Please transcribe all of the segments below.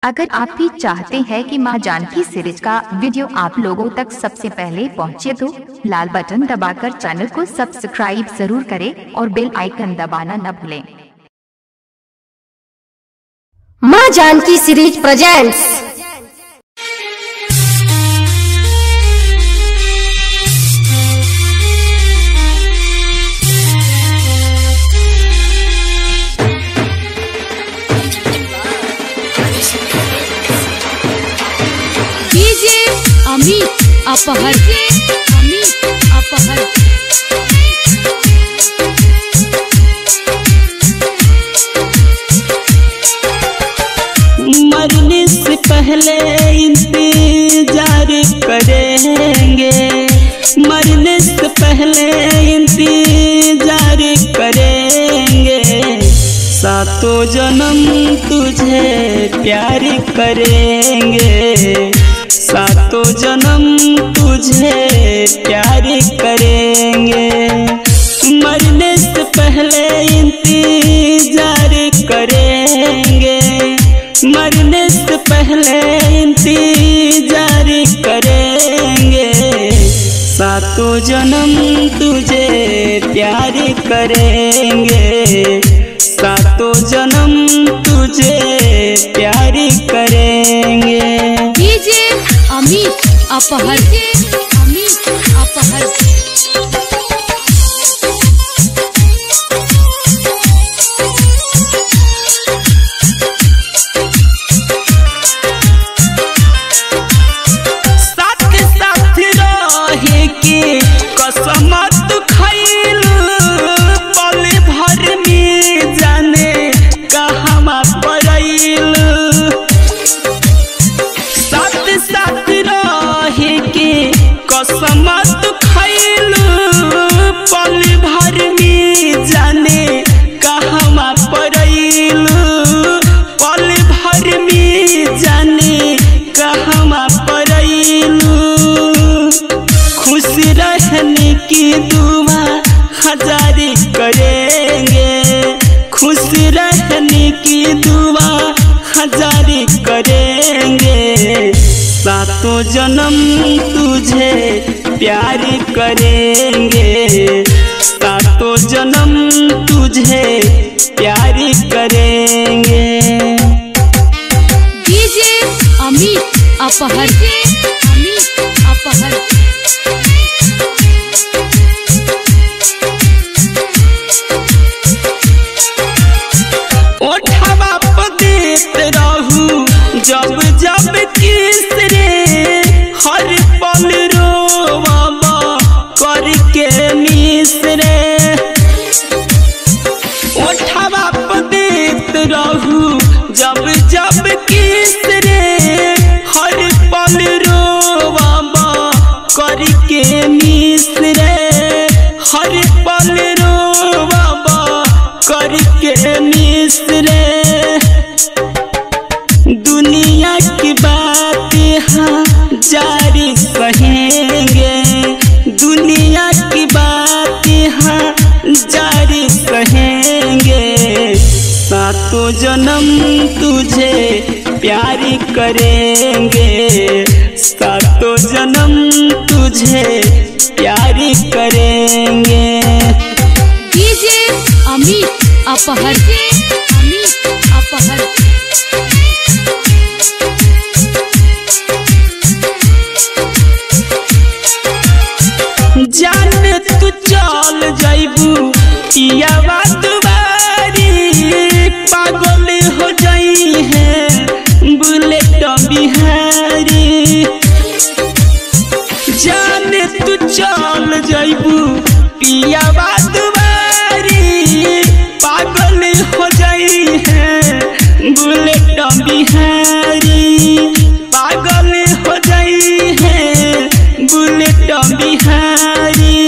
अगर आप भी चाहते हैं कि मां जानकी सीरीज का वीडियो आप लोगों तक सबसे पहले पहुंचे तो लाल बटन दबाकर चैनल को सब्सक्राइब जरूर करें और बेल आइकन दबाना न भूलें। मां जानकी सीरीज प्रेजेंट्स अमित अपहर मरने से पहले इंतजार करेंगे, मरने से पहले इंतजार करेंगे, सातों जन्म तुझे प्यार करेंगे, सातों जन्म तुझे प्यार करेंगे। मरने से पहले इंतजार करेंगे, मरने से पहले इंतजार करेंगे, सातों जन्म तुझे प्यार करेंगे, सातों जन्म तुझे प्यार करेंगे। अमित अपहर साथ साथ रहे के कसम तू खइल, पल भर में जाने कहवा पड़ैल, साथ रहे के कसम तू खइल, पल भर में जाने कहवा पड़ैल, पल भर में जाने कहवा पड़ैल। खुश रहने की दुआ हजार करेंगे, खुश रहने की दुआ हजार करेंगे, सातों जन्म तुझे प्यार करेंगे, सातों जन्म तुझे प्यार करेंगे। अमित अपहर ओठवा पर देत रहू जब जब किस रे, हर पल रोवाबा करके मिस रे, ओठवा पर देत रहू जब जब किस रे, हर पल रोवाबा करके मिस रे, हर पल रोवाबा करके मिस रे। दुनिया की बात हाँ जारी कहेंगे, दुनिया की बात हाँ जारी कहेंगे, सातों जन्म तुझे प्यार करेंगे, सातों जन्म तुझे प्यार करेंगे। अमित अपहर जान तू चल जाइबू पियावा दुबारी, पागल हो जाई है बुलेट बिहारी, जान तू चल जाइबू पियावा दुबारी, पागल हो जाई है बुलेट बिहारी, पागल हो जाई है बुलेट बिहारी।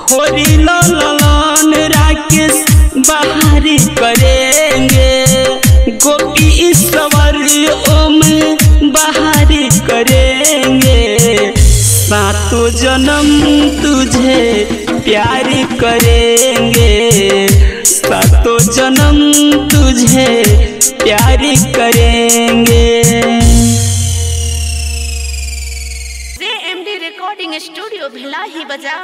होरी ललन राकेश बाहर करेंगे, गोपी ईश्वर ओम बाहर करेंगे, सातों जन्म तुझे प्यार करेंगे, सातों जन्म तुझे प्यार करेंगे। JMD रिकॉर्डिंग स्टूडियो भिलाई बजा।